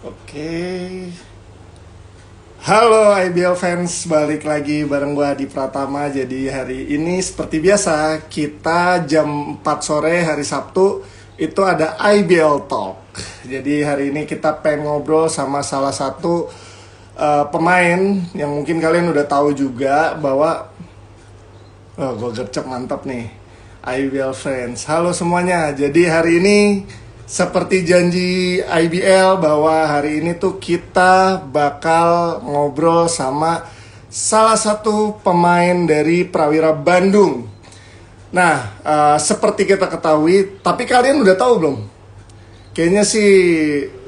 Oke. Halo IBL fans, balik lagi bareng gua di Pratama. Jadi hari ini seperti biasa, kita jam 4 sore hari Sabtu itu ada IBL Talk. Jadi hari ini kita pengen ngobrol sama salah satu pemain yang mungkin kalian udah tahu juga bahwa gue gercep mantap nih. IBL friends. Halo semuanya. Jadi hari ini seperti janji IBL bahwa hari ini tuh kita bakal ngobrol sama salah satu pemain dari Prawira Bandung. Nah, seperti kita ketahui, tapi kalian udah tahu belum? Kayaknya sih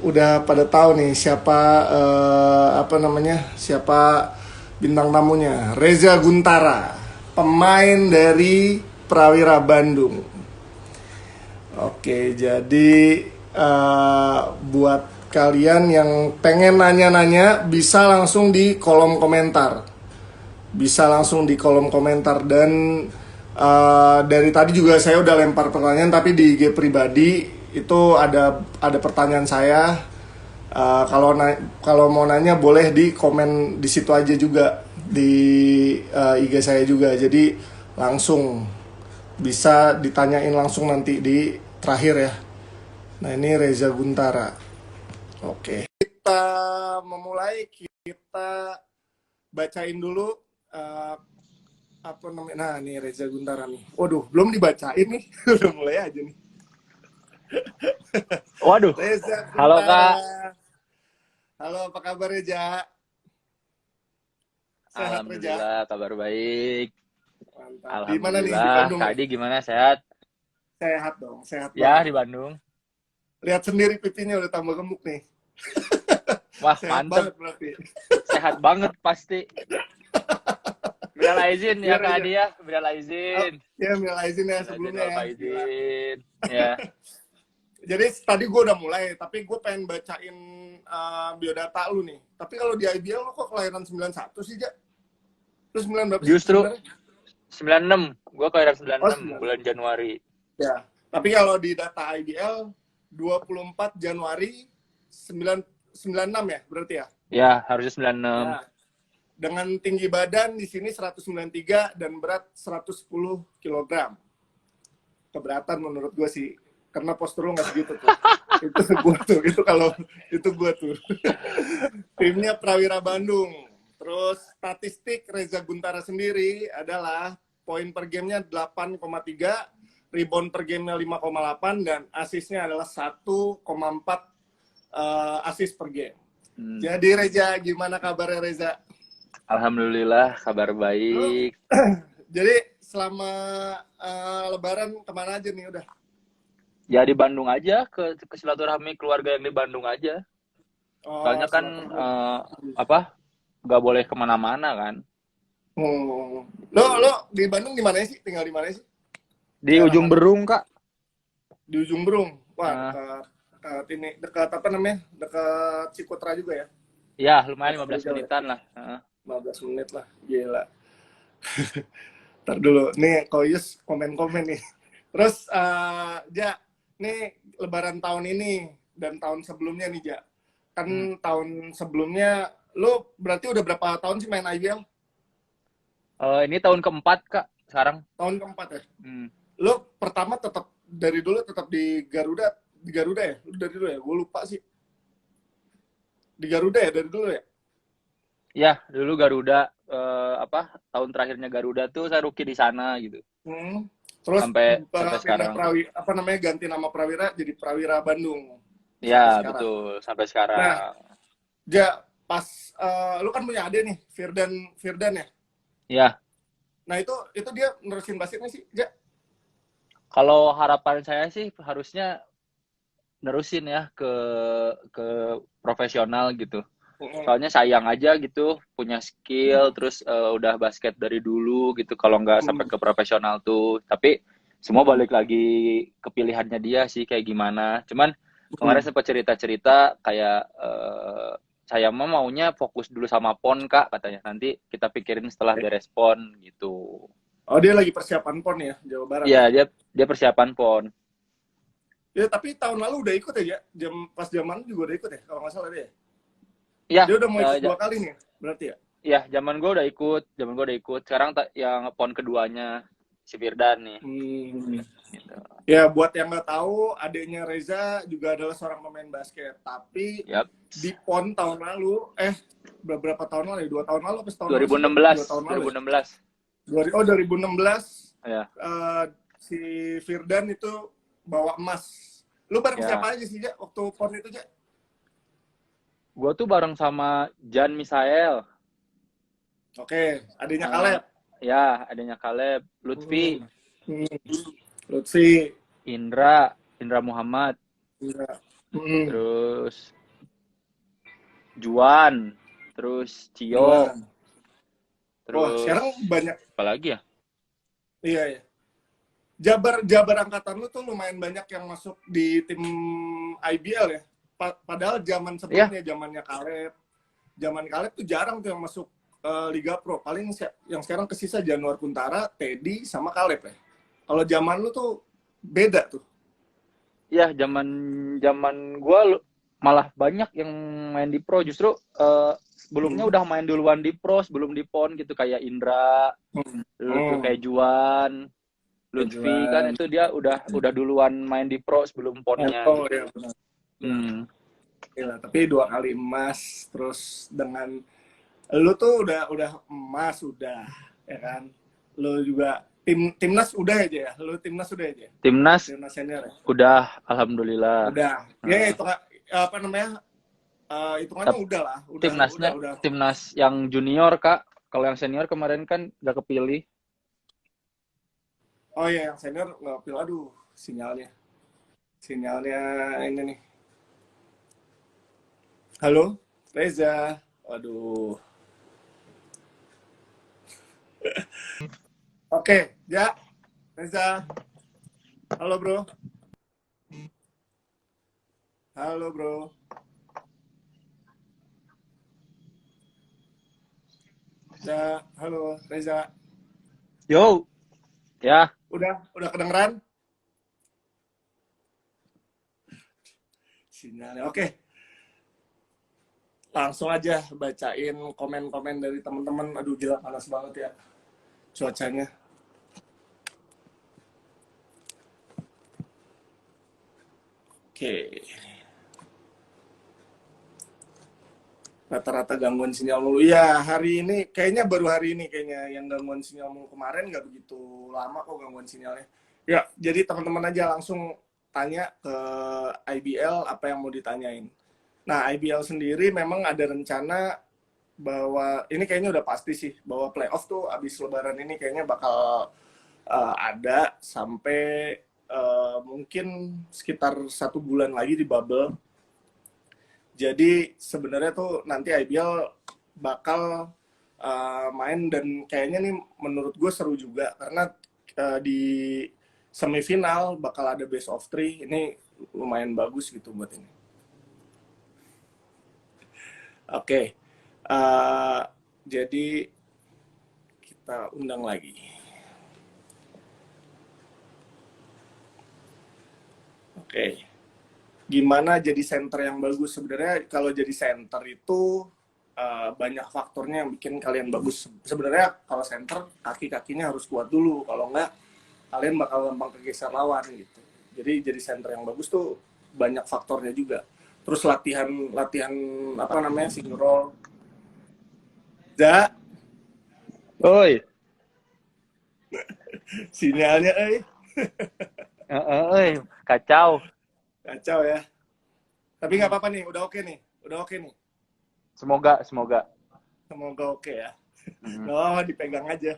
udah pada tahu nih siapa siapa bintang tamunya. Reza Guntara, pemain dari Prawira Bandung. Oke, jadi buat kalian yang pengen nanya-nanya bisa langsung di kolom komentar. Bisa langsung di kolom komentar dan dari tadi juga saya udah lempar pertanyaan tapi di IG pribadi itu ada pertanyaan saya. Kalau mau nanya boleh di komen di situ aja juga di IG saya juga. Jadi langsung bisa ditanyain langsung nanti di terakhir ya. Nah ini Reza Guntara. Oke. Kita memulai, kita bacain dulu apa namanya. Nah ini Reza Guntara nih. Waduh, belum dibacain nih. Udah mulai aja nih. Waduh, Reza halo Guntara. Kak. Halo, apa kabar Reza? Sehat Reza? Alhamdulillah, kabar baik. Mantap. Di mana nih? Di Alhamdulillah, Bandung Kak ya? Adi gimana, sehat? Sehat dong, sehat Ya, banget. di Bandung. Lihat sendiri pipinya udah tambah gemuk nih. Wah, Sehat mantep. banget berarti. Sehat banget pasti. Minal aizin Iya ya Kak Reza. Adi ya, minal Oh, aizin. ya minal aizin ya Minal aizin sebelumnya wal ya. Gila. faizin. Ya. Jadi tadi gue udah mulai, tapi gue pengen bacain biodata lu nih. Tapi kalau di IBL lu kok kelahiran 91 sih, Jak? Lu 9 berapa sih Justru sebenarnya? 96. Gua kelahiran Oh, 96 9. bulan Januari. Ya. Tapi kalau di data IBL 24 Januari 96 ya, berarti ya? Ya, harusnya 96. Ya. Dengan tinggi badan di sini 193 dan berat 110 kg. Keberatan menurut gue sih, karena postur lu nggak segitu tuh. Itu gue tuh, itu gue tuh. Timnya Prawira Bandung. Terus statistik Reza Guntara sendiri adalah poin per gamenya 8,3, rebound per gamenya 5,8 dan asisnya adalah 1,4 asis per game. Jadi Reza, gimana kabarnya Reza? Alhamdulillah, kabar baik. Jadi selama Lebaran kemana aja nih udah? Ya di Bandung aja, ke silaturahmi keluarga yang di Bandung aja. Oh, Soalnya kan nggak boleh kemana-mana kan. Lo di Bandung di mana sih? Tinggal di mana sih? Di Daerah Ujung mana? Berung Kak. Di Ujung Berung. Wah, dekat ini, dekat apa namanya? Dekat Cikutra juga ya? Ya lumayan Dekat 15 menitan lah. 15 menit lah, gila. Ntar dulu, nih Koyus komen-komen nih. Terus, Ja, nih Lebaran tahun ini dan tahun sebelumnya nih, Ja. Kan tahun sebelumnya, lo berarti udah berapa tahun sih main IBL? Ini tahun keempat Kak sekarang. Tahun keempat ya? Lo pertama tetap, dari dulu tetap di Garuda ya? Lo dari dulu ya? Gue lupa sih. Di Garuda ya, dari dulu ya? Ya dulu Garuda, tahun terakhirnya Garuda tuh saya rookie di sana gitu. Terus Sampai pindah sekarang. ganti nama Prawira jadi Prawira Bandung. Ya Sekarang. betul, sampai sekarang. Nah, Ja, pas lu kan punya adik nih, Firdan ya? Ya. Nah, itu dia nerusin basketnya sih, Ja? Kalau harapan saya sih harusnya nerusin ya ke profesional gitu. Soalnya sayang aja gitu, punya skill, terus udah basket dari dulu gitu, kalau nggak sampai ke profesional tuh. Tapi semua balik lagi ke pilihannya dia sih kayak gimana. Cuman kemarin sempat cerita-cerita kayak saya maunya fokus dulu sama PON Kak, katanya. Nanti kita pikirin setelah beres PON gitu. Oh, dia lagi persiapan PON ya, Jawa Barat Iya, ya? dia persiapan PON. Ya, tapi tahun lalu udah ikut ya, pas zaman juga udah ikut ya, kalau nggak salah dia. Iya, Dia udah mau ikut 2 kali nih, berarti ya? iya, zaman gue udah ikut. Sekarang yang pon keduanya si Firdan nih. Hmm. Gitu. Ya, buat yang nggak tahu, adiknya Reza juga adalah seorang pemain basket. Tapi Yap. di PON tahun lalu, beberapa tahun lalu, 2 tahun lalu, pas tahun lalu sih, 2016, 2 tahun lalu ya? 2016. 2016, Ya. si Firdan itu bawa emas. Lu bareng Ya. siapa aja sih, Jak, waktu PON itu, Jak? Gue tuh bareng sama Jan Misael. Oke, adiknya Kaleb. Ya, adanya Kaleb, Lutfi, Lutfi, Indra Muhammad, terus Juan, terus Cio, terus wah, sekarang banyak. apa lagi ya? Iya, iya. Jabar angkatan lu tuh lumayan banyak yang masuk di tim IBL ya. Padahal zaman sebelumnya, zamannya Kaleb, zaman Kaleb tuh jarang tuh yang masuk Liga Pro. Paling yang sekarang kesisa Januar Kuntara, Teddy, sama Kaleb ya. Kalau zaman lu tuh beda tuh. Iya, zaman gua malah banyak yang main di pro. Justru sebelumnya udah main duluan di pro sebelum di pon gitu, kayak Indra, tuh kayak Juan, Lutfi kan itu dia udah duluan main di pro sebelum ponnya. Oh iya benar. Gila, tapi 2 kali emas, terus dengan lu tuh udah emas udah, ya kan? Lu juga timnas udah aja ya? Lu timnas udah aja? Timnas senior ya? udah, alhamdulillah. Udah. Ya itu apa namanya? Hitungannya udah lah. Timnasnya udah. Timnas yang junior, Kak. Kalau yang senior kemarin kan gak kepilih. Oh iya, yang senior nggak kepilih. Aduh, sinyalnya ini nih. Halo, Reza. Waduh. Oke, ya, Reza. Halo bro. Halo bro. Ya, halo Reza. Yo. Ya. Udah kedengeran? Sinyalnya. Oke. Langsung aja bacain komen-komen dari teman-teman. Aduh gila, panas banget ya cuacanya. Oke. Rata-rata gangguan sinyal mulu. Ya, hari ini, baru hari ini yang gangguan sinyal mulu. Kemarin nggak begitu lama kok gangguan sinyalnya. Ya, jadi teman-teman aja langsung tanya ke IBL apa yang mau ditanyain. Nah, IBL sendiri memang ada rencana bahwa, ini kayaknya udah pasti sih, bahwa playoff tuh abis lebaran ini kayaknya bakal ada sampai mungkin sekitar 1 bulan lagi di bubble. Jadi sebenarnya tuh nanti IBL bakal main, dan kayaknya nih menurut gue seru juga karena di semifinal bakal ada best of 3. Ini lumayan bagus gitu buat ini. Oke. Jadi kita undang lagi. Oke. Gimana jadi center yang bagus? Sebenarnya kalau jadi center itu banyak faktornya yang bikin kalian bagus. Sebenarnya kalau center, kaki-kakinya harus kuat dulu. Kalau enggak, kalian bakal gampang kegeser lawan gitu. Jadi center yang bagus tuh banyak faktornya juga. Terus latihan apa namanya, single roll. Oi. Sinyalnya, Kacau. Kacau ya. Tapi nggak apa-apa nih, udah oke nih. Semoga. Semoga oke ya. Oh, dipegang aja.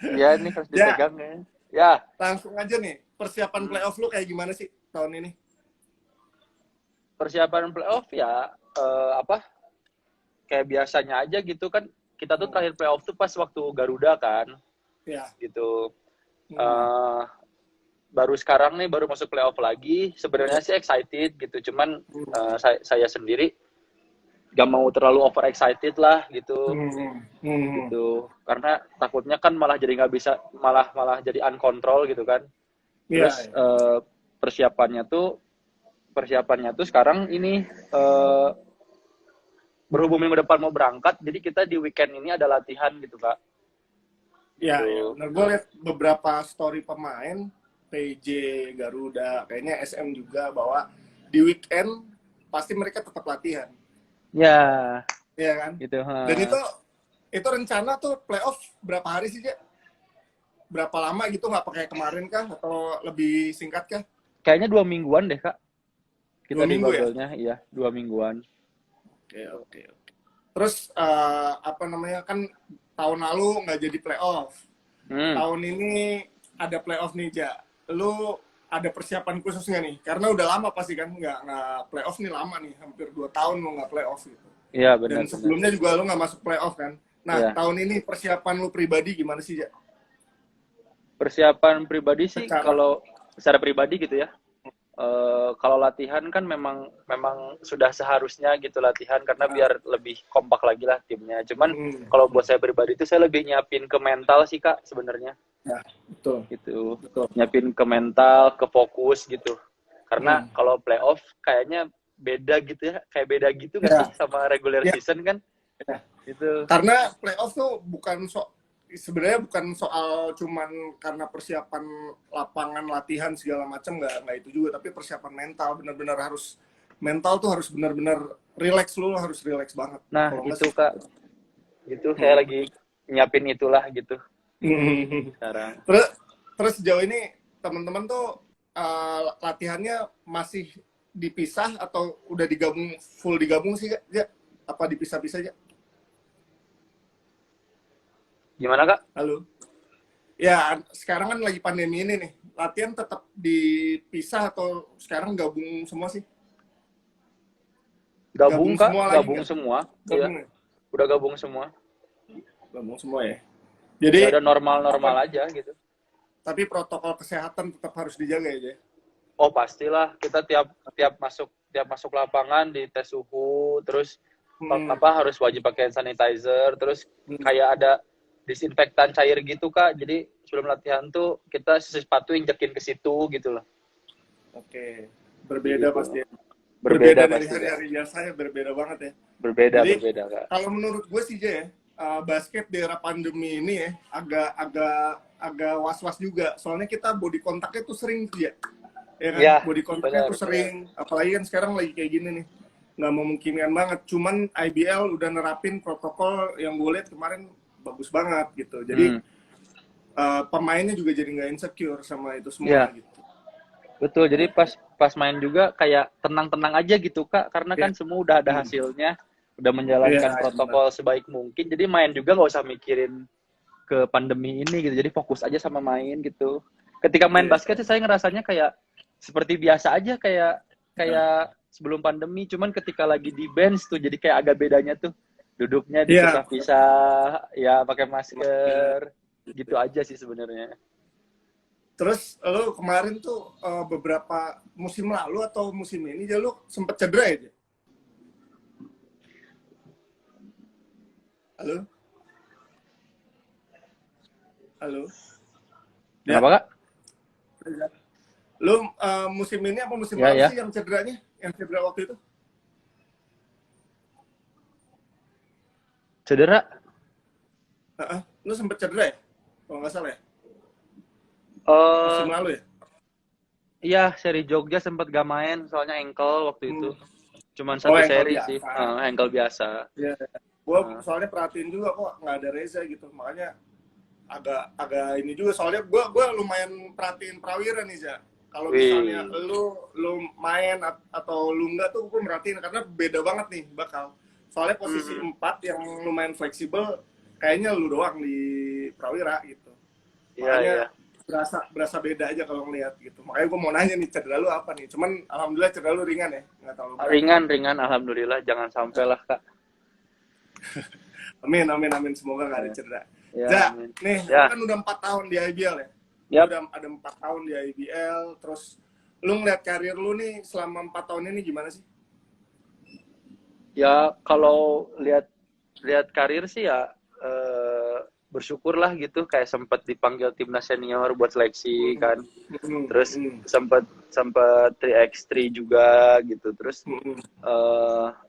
Iya, ini harus dipegang ya. Ya. Langsung aja nih, persiapan playoff lu kayak gimana sih tahun ini? Persiapan playoff ya, kayak biasanya aja gitu kan. Kita tuh terakhir playoff tuh pas waktu Garuda kan. Ya. Gitu. Baru sekarang nih, baru masuk playoff lagi. Sebenarnya sih excited gitu, cuman saya sendiri gak mau terlalu over excited lah gitu. Gitu. Karena takutnya kan malah jadi nggak bisa, malah jadi uncontrol gitu kan. Terus persiapannya tuh sekarang ini berhubung minggu depan mau berangkat, jadi kita di weekend ini ada latihan gitu Kak. Ya, ya. Gitu. Benar. Gue lihat beberapa story pemain PJ, Garuda, kayaknya SM juga bahwa di weekend pasti mereka tetap latihan, Ya, ya kan? gitu. Dan itu rencana tuh playoff berapa hari sih, Cek? Berapa lama gitu, nggak pakai kemarin kah atau lebih singkat kah? Kayaknya 2 mingguan deh Kak. Kita 2 minggu ya? bubble-nya, iya 2 mingguan. Oke, oke, oke. Terus apa namanya, kan tahun lalu nggak jadi playoff. Tahun ini ada playoff nih, Ja. Lu ada persiapan khusus nggak nih? Karena udah lama pasti kan nggak playoff nih, lama nih, hampir 2 tahun lu nggak playoff gitu. Iya Dan benar-benar. sebelumnya juga lu nggak masuk playoff kan. Nah, Iya. tahun ini persiapan lu pribadi gimana sih, Ja? Persiapan pribadi sih Secara kalau secara pribadi gitu ya. Kalau latihan kan memang sudah seharusnya gitu latihan karena biar lebih kompak lagi lah timnya. Cuman kalau buat saya pribadi itu saya lebih nyiapin ke mental sih Kak sebenarnya. ya, betul. Gitu. Betul. Nyiapin ke mental, ke fokus gitu. Karena kalau playoff kayaknya beda gitu ya, kayak beda gitu nggak sih sama regular season kan? Ya. Gitu. Karena playoff tuh sebenarnya bukan soal cuman karena persiapan lapangan latihan segala macam, nggak itu juga, tapi persiapan mental, benar-benar harus mental tuh harus benar-benar relax, lu harus relax banget. Nah kalau itu Kak, itu saya lagi nyiapin itulah gitu sekarang. Terus sejauh ini teman-teman tuh latihannya masih dipisah atau udah full digabung sih, ya? Apa dipisah-pisah aja? Gimana Kak? Halo. Ya, sekarang kan lagi pandemi ini nih. Latihan tetap dipisah atau sekarang gabung semua sih? Gabung Kak, semua gabung lagi, semua. gabung Iya. ya? Udah gabung semua. Gabung semua ya. Jadi ya udah normal aja gitu. Tapi protokol kesehatan tetap harus dijaga ya. Oh pastilah, kita tiap masuk lapangan di tes suhu, terus harus wajib pakai hand sanitizer, terus kayak ada disinfektan cair gitu Kak. Jadi sebelum latihan tuh kita sepatu injekin ke situ gitu loh. Oke. Berbeda gitu. pasti. Berbeda dari pasti, hari-hari biasanya, berbeda banget ya. Berbeda Kak. Kalau menurut gue sih ya, basket di era pandemi ini ya agak was-was juga. Soalnya kita body kontaknya tuh sering ya. Ya kan? Ya, body kontaknya tuh sering. Apalagi kan sekarang lagi kayak gini nih. Nggak memungkinkan banget. Cuman IBL udah nerapin protokol yang gue lihat kemarin bagus banget gitu. Jadi pemainnya juga jadi nggak insecure sama itu semua gitu. Betul, jadi pas main juga kayak tenang-tenang aja gitu Kak, karena kan semua udah ada hasilnya, udah menjalankan protokol sebaik mungkin, jadi main juga nggak usah mikirin ke pandemi ini gitu, jadi fokus aja sama main gitu. Ketika main basket sih saya ngerasanya kayak seperti biasa aja, kayak sebelum pandemi, cuman ketika lagi di bench tuh jadi kayak agak bedanya tuh, duduknya dipisah-pisah, ya pakai masker, gitu aja sih sebenarnya. Terus lo kemarin tuh beberapa musim lalu atau musim ini aja lo sempet cedera aja. Halo? Kenapa Kak? Lo musim ini apa musim lalu sih yang cederanya? Yang cedera waktu itu? Cedera? Lo sempet cedera ya? Kalau nggak salah ya? Musim lalu ya? Iya, seri Jogja sempat gak main soalnya ankle waktu itu. Cuman satu seri biasa sih, ankle biasa. Iya. Gue soalnya perhatiin juga kok nggak ada Reza gitu, makanya agak ini juga. Soalnya gue lumayan perhatiin Prawira nih, Ja. Kalau misalnya lu main atau lu enggak tuh gue merhatiin karena beda banget nih bakal. Soalnya posisi 4 yang lumayan fleksibel kayaknya lu doang di Prawira gitu. Makanya berasa beda aja kalau ngeliat gitu. Makanya gue mau nanya nih, cedera lu apa nih? Cuman alhamdulillah cedera lu ringan ya, nggak terlalu berat. Ringan alhamdulillah, jangan sampai lah Kak. Amin, semoga nggak ada cedera. Nih kan udah 4 tahun di IBL ya. Udah ada 4 tahun di IBL, terus lu ngeliat karir lu nih selama 4 tahun ini gimana sih? Ya kalau lihat karir sih ya bersyukurlah gitu, kayak sempat dipanggil timnas senior buat seleksi kan, terus sempet 3x3 juga gitu. Terus Mm-mm.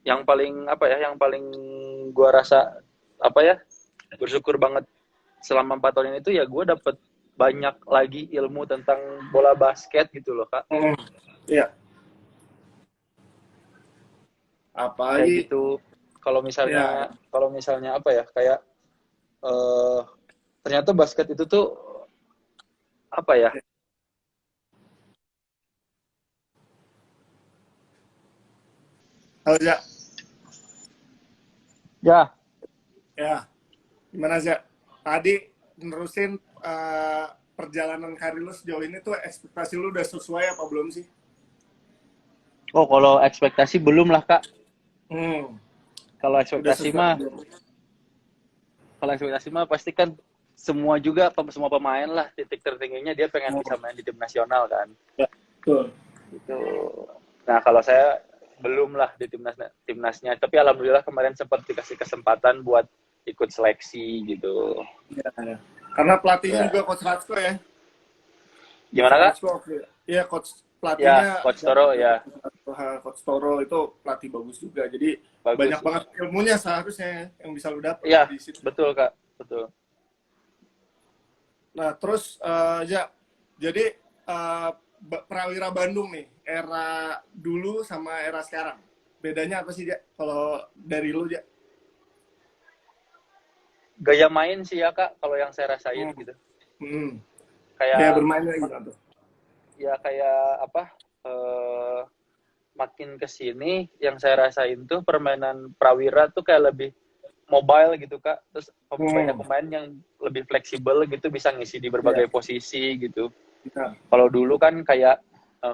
yang paling apa ya, yang paling gua rasa apa ya, bersyukur banget selama 4 tahun ini tuh ya gue dapet banyak lagi ilmu tentang bola basket gitu loh Kak. Mm-mm. Iya, Kayak apalagi gitu. Kalau ya. misalnya apa ya, kayak eh ternyata basket itu tuh apa ya? Halo Ja, Ya, ya gimana Ja? Tadi nerusin perjalanan karir lu sejauh ini tuh ekspektasi lu udah sesuai apa belum sih? oh kalau ekspektasi belum lah Kak. Hmm, Kalau udah ekspektasi sesuai mah, belum? pasti kan semua juga semua pemain lah titik tertingginya dia pengen Oh, bisa main di tim nasional kan. ya, betul. Gitu. Nah, kalau saya belum lah di timnasnya, tapi alhamdulillah kemarin sempat dikasih kesempatan buat ikut seleksi gitu. Ya, ya. Karena pelatihnya Ya, juga Coach Ratsko ya. Coach gimana Kak? Ratsko, ya coach Ya, pelatihnya Coach Toro ya, Coach Toro itu pelatih bagus juga. Jadi banyak bagus. banget ilmunya seharusnya yang bisa lu dapet Iya, di situ. betul Kak, betul. Nah, terus Ja, jadi Prawira Bandung nih, era dulu sama era sekarang. Bedanya apa sih, Ja? Kalau dari lu, Ja? Gaya main sih ya Kak, kalau yang saya rasain Hmm. gitu. Hmm. Gaya Kayak bermainnya gimana tuh? ya kayak apa? eh Makin ke sini yang saya rasain tuh permainan Prawira tuh kayak lebih mobile gitu Kak. Terus banyak Hmm. pemain yang lebih fleksibel gitu bisa ngisi di Ya, berbagai posisi gitu. kita. Kalau dulu kan kayak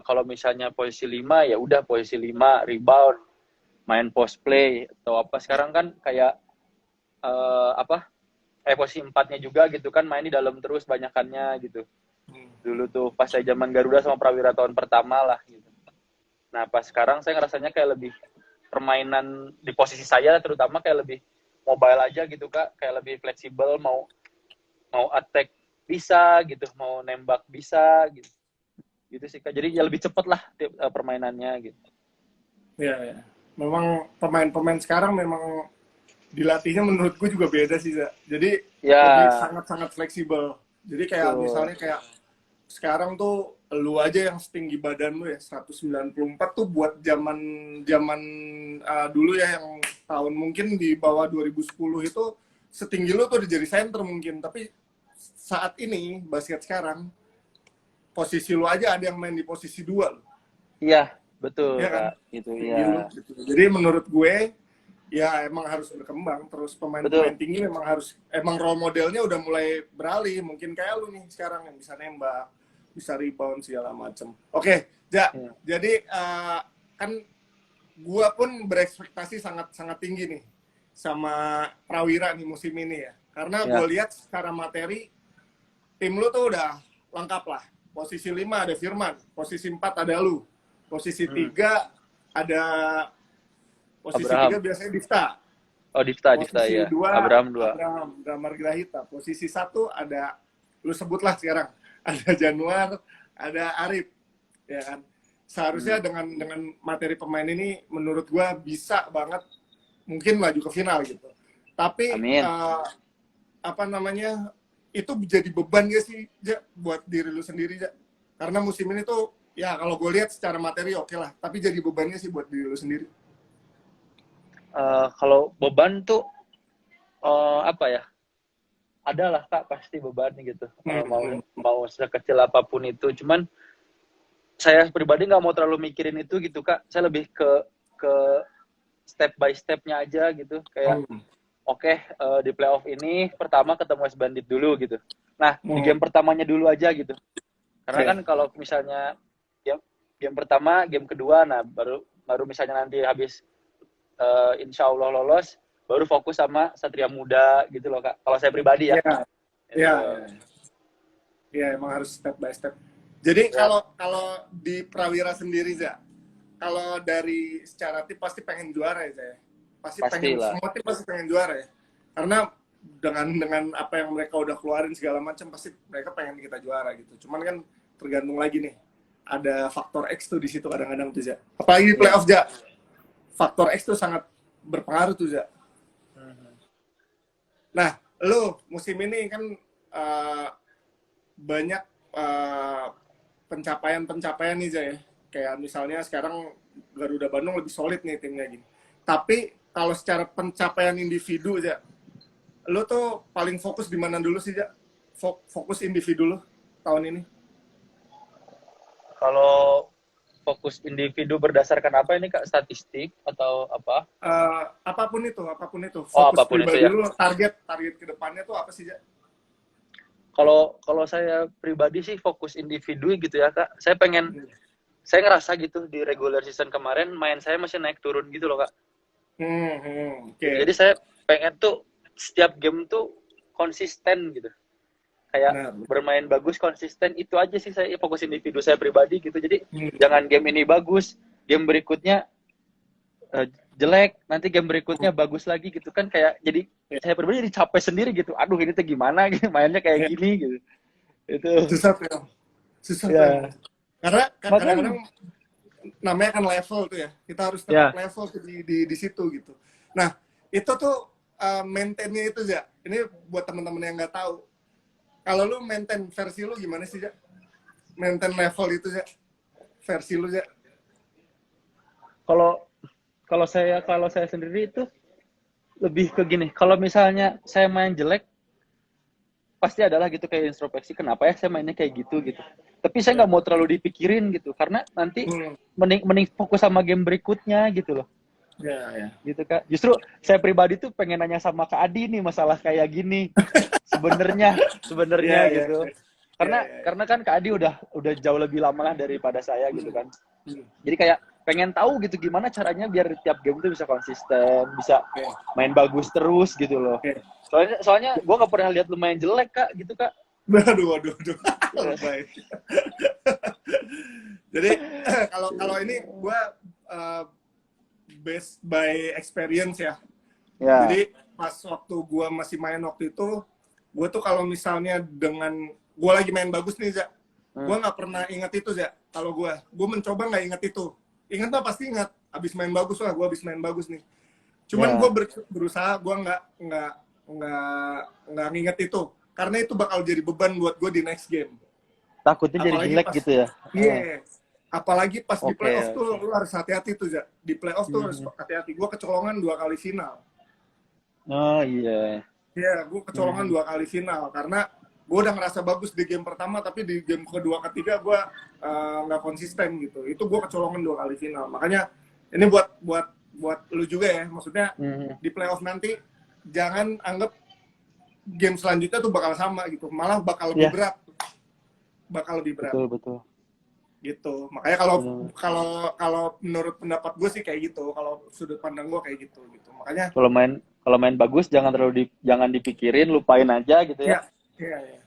kalau misalnya posisi 5 ya udah posisi 5 rebound, main post play atau apa. Sekarang kan kayak apa? Posisi 4-nya juga gitu kan main di dalam terus banyakannya gitu. Hmm. Dulu tuh pas saya zaman Garuda sama Prawira tahun pertama lah gitu. Nah, pas sekarang saya ngerasanya kayak lebih permainan di posisi saya terutama kayak lebih mobile aja gitu Kak, kayak lebih fleksibel, mau mau attack bisa gitu, mau nembak bisa gitu. Gitu sih Kak. Jadi ya lebih cepet lah permainannya gitu. Ya, ya. Memang pemain-pemain sekarang memang dilatihnya menurut gue juga beda sih, Ja. Jadi lebih Ya, sangat-sangat fleksibel. Jadi kayak betul. misalnya kayak sekarang tuh lu aja yang setinggi badan lu ya 194 tuh buat zaman zaman dulu ya yang tahun mungkin di bawah 2010 itu setinggi lu tuh udah jadi center mungkin, tapi saat ini basket sekarang posisi lu aja ada yang main di posisi dua lu, Iya, betul ya kan? Kak. Gitu Tinggi lu ya. gitu. Jadi menurut gue ya emang harus berkembang terus, Betul. pemain-pemain tinggi memang harus, emang role modelnya udah mulai beralih, mungkin kayak lu nih sekarang yang bisa nembak, bisa rebound segala macem. Oke Ja, Ya. jadi kan gua pun berekspektasi sangat sangat tinggi nih sama Prawira nih musim ini ya, karena gue Ya. lihat secara materi tim lu tuh udah lengkap lah. Posisi 5 ada Firman, posisi 4 ada lu, posisi Hmm. 3 ada, posisi 3 Abraham. biasanya Difta. Oh, Difta Posisi ya. 2 Abraham 2. Abraham Damar Grahita. Posisi 1 ada, lu sebutlah sekarang, ada Januar, ada Arif, ya kan. Seharusnya Hmm. dengan materi pemain ini menurut gua bisa banget mungkin maju ke final gitu. Tapi Amin. apa namanya, itu jadi beban gak sih Ja, buat diri lu sendiri Ja? Karena musim ini tuh ya kalau gue lihat secara materi oke lah, tapi jadi bebannya sih buat diri lu sendiri. Kalau beban tuh apa ya? Ada lah Kak pasti beban gitu. Mau Hmm. mau sekecil apapun itu. Cuman saya pribadi nggak mau terlalu mikirin itu gitu Kak. Saya lebih ke step by stepnya aja gitu. Kayak Hmm. oke, di playoff ini pertama ketemu West Bandit dulu gitu. Nah di Hmm. game pertamanya dulu aja gitu. Karena kan Oke. kalau misalnya game pertama, game kedua, nah baru baru misalnya nanti habis insya Allah lolos, baru fokus sama Satria Muda gitu loh Kak. Kalau saya pribadi ya. Iya, iya, Itu. iya. Iya, emang harus step by step. Jadi Ya, kalau kalau di Prawira sendiri ya, kalau dari secara tim pasti pengen juara ya saya. Pasti pengen, pastilah. semua tim pasti pengen juara ya. Karena dengan apa yang mereka udah keluarin segala macam pasti mereka pengen kita juara gitu. Cuman kan tergantung lagi nih. ada faktor X tuh di situ kadang-kadang tuh Ja. Apalagi di Iya. playoff Ja. Faktor X tuh sangat berpengaruh tuh Ja. Nah, lu musim ini kan banyak pencapaian-pencapaian nih Ja ya. Kayak misalnya sekarang Garuda Bandung lebih solid nih timnya gini. Tapi kalau secara pencapaian individu Ja, lu tuh paling fokus di mana dulu sih Ja? Fokus individu lu tahun ini? Kalau fokus individu berdasarkan apa ini Kak? Statistik atau apa? Apapun itu Oh, fokus apapun itu pribadi ya. lu, target ke depannya tuh apa sih Ja? Kalau saya pribadi sih fokus individu gitu ya Kak. Saya ngerasa gitu di regular season kemarin main saya masih naik turun gitu loh Kak. Oke. Gitu. Jadi saya pengen tuh setiap game tuh konsisten gitu. Kayak Benar. bermain bagus konsisten, itu aja sih saya fokus individu saya pribadi gitu. Jadi Hmm. jangan game ini bagus, game berikutnya jelek, nanti game berikutnya bagus lagi gitu kan, kayak jadi saya pribadi jadi capek sendiri gitu. Aduh ini tuh gimana gitu, mainnya kayak gini gitu. Itu Susah tuh. Susah tuh emang. ya. Karena Makanya kadang-kadang namanya kan level tuh ya. Kita harus tetap ya, level tuh di situ gitu. Nah, itu tuh maintain-nya itu Ya. Ini buat teman-teman yang nggak tahu. Kalau lu maintain versi lu gimana sih Ya? Maintain level itu Ya. Versi lu Ya. kalau kalau saya sendiri itu lebih ke gini, kalau misalnya saya main jelek pasti adalah gitu kayak introspeksi, kenapa ya saya mainnya kayak gitu gitu. Tapi saya Ya. nggak mau terlalu dipikirin gitu, karena nanti Hmm. mending fokus sama game berikutnya gitu loh. Ya, ya. Gitu Kak. Justru saya pribadi tuh pengen nanya sama Kak Adi nih masalah kayak gini. Sebenarnya Ya, ya, gitu. ya. Ya, Karena ya. karena kan Kak Adi udah jauh lebih lama lah daripada saya gitu kan. Hmm. Jadi kayak pengen tahu gitu gimana caranya biar tiap game tuh bisa konsisten, bisa Ya. main bagus terus gitu loh. Ya. Soalnya gue nggak pernah lihat lu main jelek Kak gitu Kak. Waduh. Baik. Jadi kalau ini gue based by experience ya. Ya. Jadi pas waktu gue masih main waktu itu, gue tuh kalau misalnya dengan gue lagi main bagus nih Ja, gue nggak pernah ingat itu Ja. Kalau gue mencoba nggak ingat itu. Ingat mah pasti ingat. Abis main bagus lah, gue abis main bagus nih. Cuman gue berusaha gue nggak nginget itu, karena itu bakal jadi beban buat gue di next game. Takutnya jadi Apalagi jelek pas, gitu ya. Iya. Apalagi pas di Oke. playoff tuh lu harus hati-hati tuh Ja. Di playoff tuh harus hati-hati. Gue kecolongan 2 kali final. Oh iya. Iya, gue kecolongan 2 kali final karena gue udah ngerasa bagus di game pertama, tapi di game kedua ketiga gue nggak konsisten gitu. Itu gue kecolongan 2 kali final. Makanya ini buat lu juga ya, maksudnya di playoff nanti jangan anggap game selanjutnya tuh bakal sama gitu, malah bakal lebih berat. Bakal lebih berat. Betul. Gitu. Makanya kalau menurut pendapat gue sih kayak gitu. Kalau sudut pandang gue kayak gitu. Makanya kalau main bagus jangan dipikirin, lupain aja gitu ya. Iya.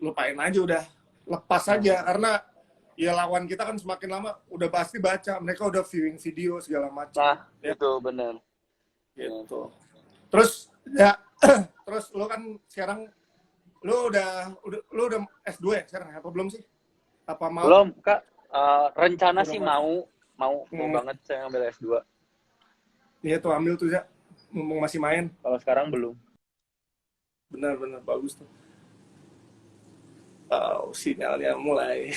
Lupain aja udah. Lepas aja karena ya lawan kita kan semakin lama udah pasti baca, mereka udah viewing video segala macam. Nah, itu benar. Gitu. Terus ya terus lu kan sekarang lu udah S2 ya sekarang apa belum sih? Apa mau? Belum, Kak. Rencana sih mau banget saya ngambil S2. Iya tuh ambil tuh ya, mumpung masih main. Kalau sekarang belum. Benar bagus tuh. Sinyalnya mulai.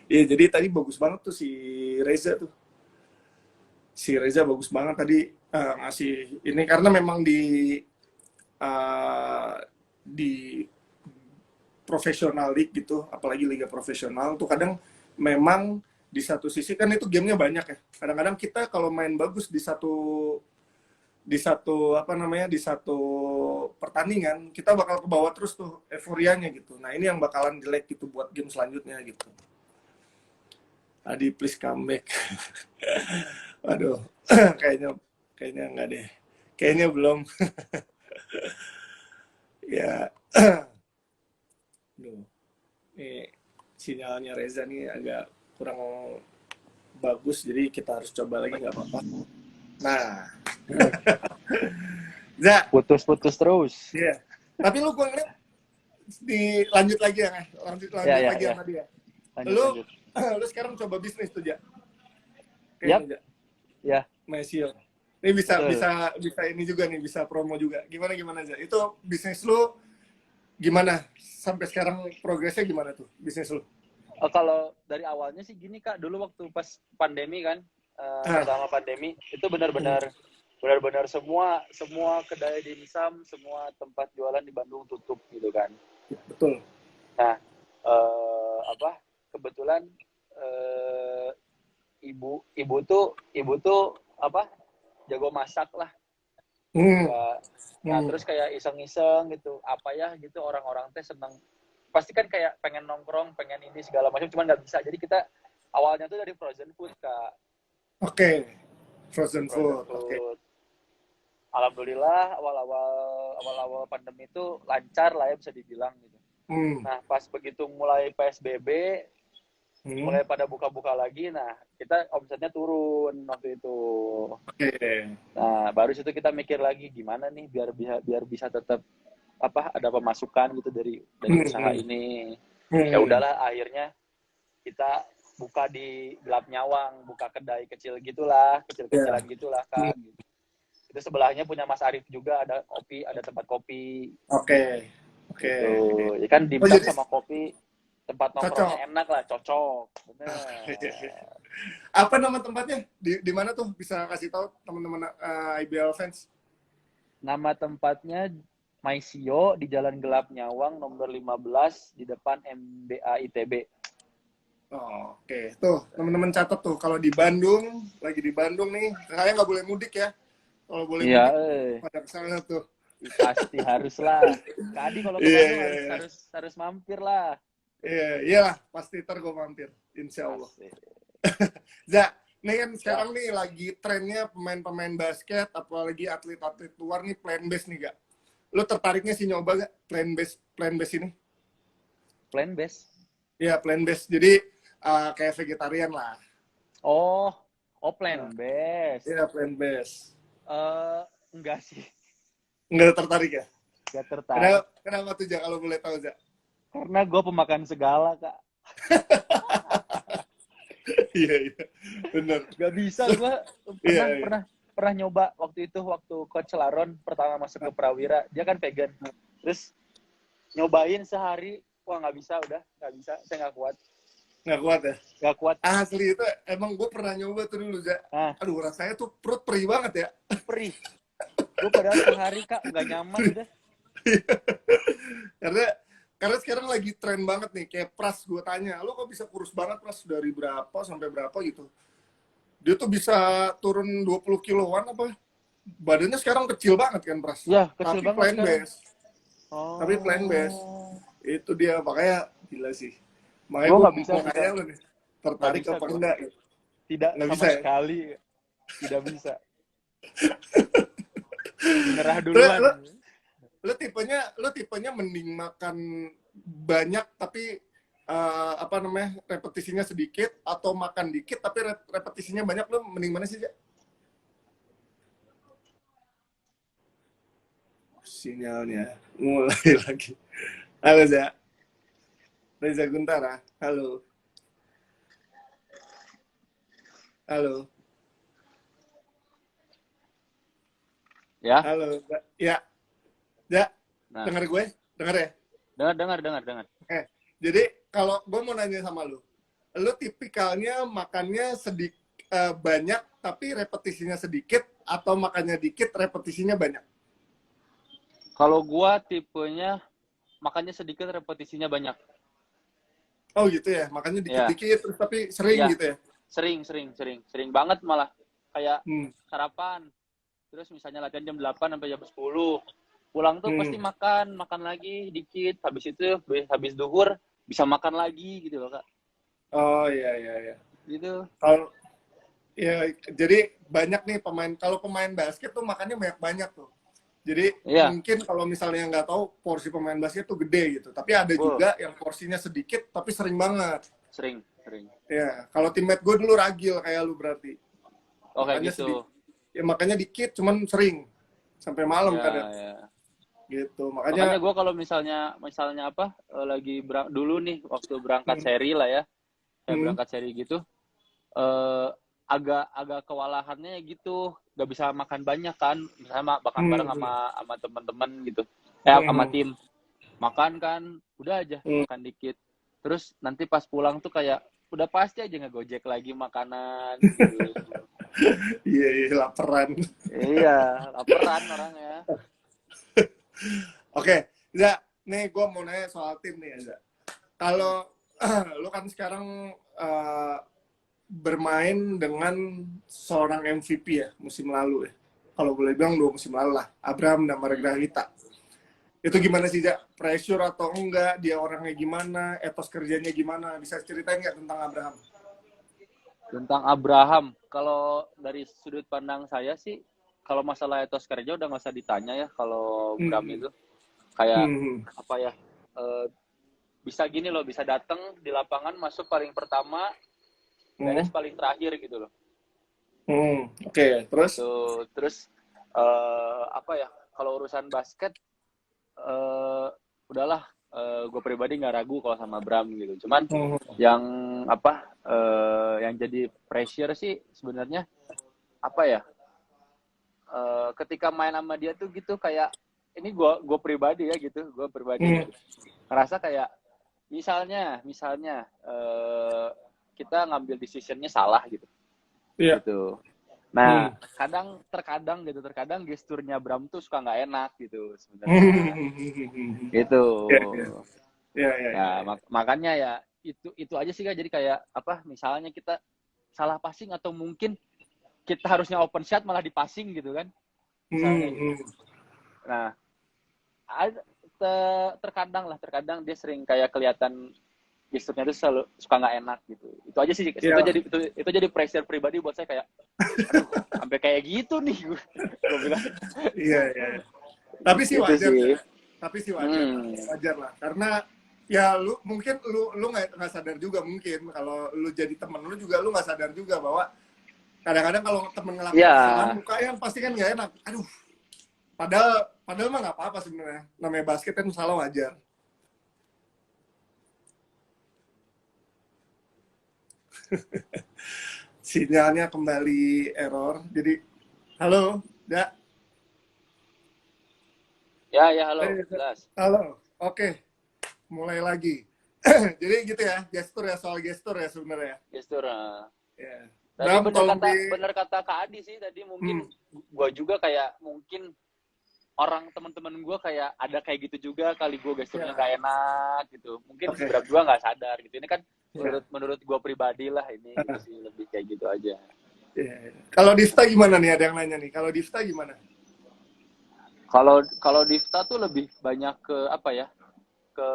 Iya, jadi tadi bagus banget tuh si Reza tuh. Si Reza bagus banget tadi ngasih ini, karena memang di profesional league gitu, apalagi liga profesional tuh kadang memang di satu sisi kan itu gamenya banyak ya. Kadang-kadang kita kalau main bagus di satu pertandingan, kita bakal ke bawah terus tuh euforianya gitu. Nah ini yang bakalan jelek gitu buat game selanjutnya gitu. Adi please come back. Waduh, kayaknya enggak deh. Kayaknya belum. Ya. Nih sinyalnya Reza nih agak kurang bagus, jadi kita harus coba lagi, nggak apa-apa. Nah, Za, Putus terus. Iya. Tapi lu gua ngeliat lanjut lagi sama dia. Lanjut, Lu lanjut. lu sekarang coba bisnis tuh, Ja. Yap, Kayaknya, Ja. ya, Maisio. Ini bisa betul. bisa bisa ini juga nih, bisa promo juga. Gimana gimana aja. Itu bisnis lu gimana? Sampai sekarang progresnya gimana tuh bisnis lu? Kalau dari awalnya sih gini Kak, dulu waktu pas pandemi kan, Ah, pertama pandemi itu hmm, benar-benar semua kedai dimsum, semua tempat jualan di Bandung tutup gitu kan. betul. Nah, apa? Kebetulan eh, ibu tuh apa? Jago masak lah. Hmm, Nggak, nah hmm, terus kayak iseng-iseng gitu, apa ya gitu orang-orang teh seneng. Pasti kan kayak pengen nongkrong, pengen ini segala macam, cuman nggak bisa. Jadi kita awalnya tuh dari frozen food Kak, oke. dari Frozen frozen food, oke. food. Alhamdulillah awal-awal pandemi itu lancar lah ya bisa dibilang gitu. Hmm, Nah pas begitu mulai PSBB, hmm, mulai pada buka-buka lagi, nah kita omsetnya turun waktu itu. oke. Nah baru situ kita mikir lagi gimana nih biar bisa tetap apa ada pemasukan gitu dari Hmm, usaha hmm, ini. Ya hmm, udahlah akhirnya kita buka di Gelap Nyawang, buka kedai kecil gitulah, kecil-kecilan ya. gitulah Hmm, Kak. Itu sebelahnya punya Mas Arif juga, ada kopi, ada tempat kopi oke. Oke. gitu. Ya kan Oh dimsum jadi sama kopi tempat cocok. nongkrongnya enak lah, cocok. Ah, iya, iya. Bener. Apa nama tempatnya? Di mana tuh? Bisa kasih tahu teman-teman IBL fans? Nama tempatnya Maisio di Jalan Gelap Nyawang nomor 15 di depan MBA ITB. Oh, oke. Tuh, teman-teman catat tuh. Kalau di Bandung, lagi di Bandung nih, kalian nggak boleh mudik ya. Kalau boleh Iya, mudik, pada kesana tuh. pasti harus lah. Kak Adi kalau ke Iya, Bandung iya, harus iya. harus harus mampir lah. Iya, iyalah. Pasti ntar gue mampir. Insya Allah. Asik. Za, nih kan Ya, sekarang nih lagi trennya pemain-pemain basket, apalagi atlet-atlet luar nih plan base nih, gak? Lo tertariknya sih nyoba gak plan base ini? plan base. Iya, plan base. Jadi kayak vegetarian lah. Oh, oh plan Nah, base. iya, plan base. Enggak sih, Nggak tertarik ya? enggak Kenapa, tertarik. kenapa tuh, Ja, kalau boleh tahu, Ja? Karena gue pemakan segala, Kak. Iya, iya. Bener. Gak bisa gue Iya, pernah iya. pernah pernah nyoba waktu itu waktu coach Laron pertama masuk ke Prawira, dia kan vegan. Terus nyobain sehari, wah nggak bisa udah, nggak bisa, saya nggak kuat, Nggak kuat ya? nggak kuat. Asli itu emang gue pernah nyoba tuh dulu, Ja. Nah, Aduh, rasanya tuh perut perih banget ya. perih. Gue padahal sehari Kak nggak nyaman udah. karena karena sekarang lagi tren banget nih, kayak Pras, gue tanya, lo kok bisa kurus banget, Pras, dari berapa sampai berapa gitu. Dia tuh bisa turun 20 kiloan apa, badannya sekarang kecil banget kan, Pras. Ya kecil Tapi banget plan sekarang. base. Tapi plan base. Oh, Itu dia, makanya gila sih. Makanya gue gue nggak bisa mau sih nanya Kak, lo nih, nggak tertarik bisa apa gue, enggak? tidak Nggak sama bisa ya? sekali, tidak bisa. Menyerah Terus, duluan. lo tipenya mending makan banyak tapi apa namanya, repetisinya sedikit, atau makan dikit tapi repetisinya banyak, lo mending mana sih, Ja? Sinyalnya mulai lagi. Halo, Ja. Reza Guntara. Halo. Halo. Ya, Halo. Ja. Ja. nah, Dengar gue? Dengar ya? dengar. Jadi kalau gue mau nanya sama lu tipikalnya makannya banyak tapi repetisinya sedikit, atau makannya dikit repetisinya banyak? Kalau gua tipenya makannya sedikit, repetisinya banyak. Oh gitu ya, makannya Ya, dikit-dikit terus tapi sering ya, gitu ya? sering banget malah. Kayak Hmm. sarapan, terus misalnya latihan jam 8 sampai jam 10. Pulang tuh pasti Hmm. makan lagi dikit. Habis itu habis duhur bisa makan lagi gitu loh, Kak. Oh iya iya iya. Gitu. Kalau ya, jadi banyak nih pemain. Kalau pemain basket tuh makannya banyak-banyak tuh. Jadi Iya, mungkin kalau misalnya nggak tahu, porsi pemain basket tuh gede gitu. Tapi ada full. juga yang porsinya sedikit tapi sering banget. Sering. Ya, kalau teammate gue dulu ragil kayak lu berarti. Oh, kayak Makanya sedikit. gitu. Ya makanya dikit, cuman sering sampai malam Ya, kadang. ya. Gitu. Makanya Makanya gue kalau misalnya apa lagi dulu nih waktu berangkat hmm, seri lah ya. saya berangkat seri gitu, agak kewalahannya gitu, nggak bisa makan banyak kan, misalnya makan bareng sama teman-teman gitu, sama tim, makan kan, udah aja makan dikit, terus nanti pas pulang tuh kayak udah pasti aja ngegojek lagi makanan gitu. Iya, iya, laparan. Iya, laparan orangnya. Oke, Za, nih gue mau nanya soal tim nih ya, Za. Kalau lu kan sekarang bermain dengan seorang MVP ya, musim lalu ya. Kalau boleh bilang 2 musim lalu lah, Abraham dan Margarita. Itu gimana sih, Ja? Pressure atau enggak? Dia orangnya gimana? Etos kerjanya gimana? Bisa ceritain nggak tentang Abraham? Tentang Abraham, kalau dari sudut pandang saya sih, kalau masalah etos kerja udah nggak usah ditanya ya. Kalau Bram itu kayak apa ya, bisa gini loh, bisa datang di lapangan, masuk paling pertama, beres paling terakhir gitu loh. Oke, terus? Terus apa ya, kalau urusan basket, udahlah, gue pribadi nggak ragu kalau sama Bram gitu. Cuman yang apa, yang jadi pressure sih sebenarnya apa ya, ketika main sama dia tuh gitu kayak, ini gue pribadi ya gitu, gue pribadi ngerasa kayak misalnya kita ngambil decisionnya salah gitu. Gitu. Nah, terkadang gesturnya Bram tuh suka nggak enak gitu sebenarnya. Gitu. Makanya ya itu aja sih, Kak. Jadi kayak apa, misalnya kita salah passing atau mungkin kita harusnya open shot malah di passing gitu kan. Misalnya gitu. Nah, terkadang dia sering kayak kelihatan gesturnya tuh selalu suka nggak enak gitu. Itu aja sih. Itu jadi pressure pribadi buat saya, kayak aduh, sampai kayak gitu nih gue bilang. Iya. Tapi sih wajar. Wajar lah. Karena ya lu mungkin lu nggak sadar juga, mungkin kalau lu jadi temen lu juga lu nggak sadar juga bahwa kadang-kadang kalau temen ngelakuin kesalahan mukanya pasti kan nggak enak. Aduh. Padahal mah nggak apa-apa sebenarnya. Namanya basket kan salah wajar. Sinyalnya kembali error. Jadi, halo, Ya. Ya, halo. Jelas. Halo. Oke. Mulai lagi. Jadi gitu ya, soal gestur ya sebenarnya. Gestur. Ya. Tadi bener kata Kak Adi sih tadi, mungkin gue juga kayak mungkin orang teman-teman gue kayak ada kayak gitu juga kali, gue gesturnya gak enak gitu. Mungkin beberapa juga nggak sadar gitu. Ini kan menurut gue pribadi lah ini, gitu sih, lebih kayak gitu aja. Kalau Difta gimana nih? Ada yang nanya nih. Kalau Difta gimana? Kalau Difta tuh lebih banyak ke apa ya? Ke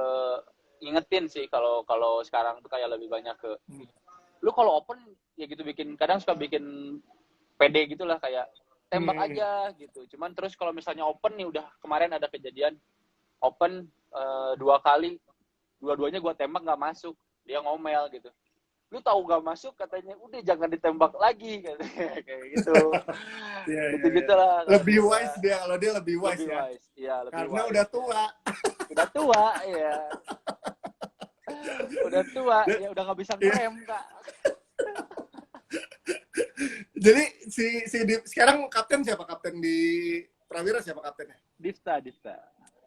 ingetin sih. Kalau sekarang tuh kayak lebih banyak ke lu kalau open ya gitu, kadang suka bikin pede gitulah, kayak tembak aja gitu. Cuman terus kalau misalnya open nih, udah kemarin ada kejadian open 2 kali, dua-duanya gue tembak nggak masuk, dia ngomel gitu, lu tahu nggak masuk katanya, udah jangan ditembak lagi katanya. Kayak gitu. Gitu-gitulah. Lebih wise dia, kalau dia lebih wise. Iya, lebih karena wise. Udah tua ya. Udah tua ya, udah nggak bisa ngerem, Kak. Jadi sekarang kapten siapa? Kapten di Prawira siapa kaptennya? Difta.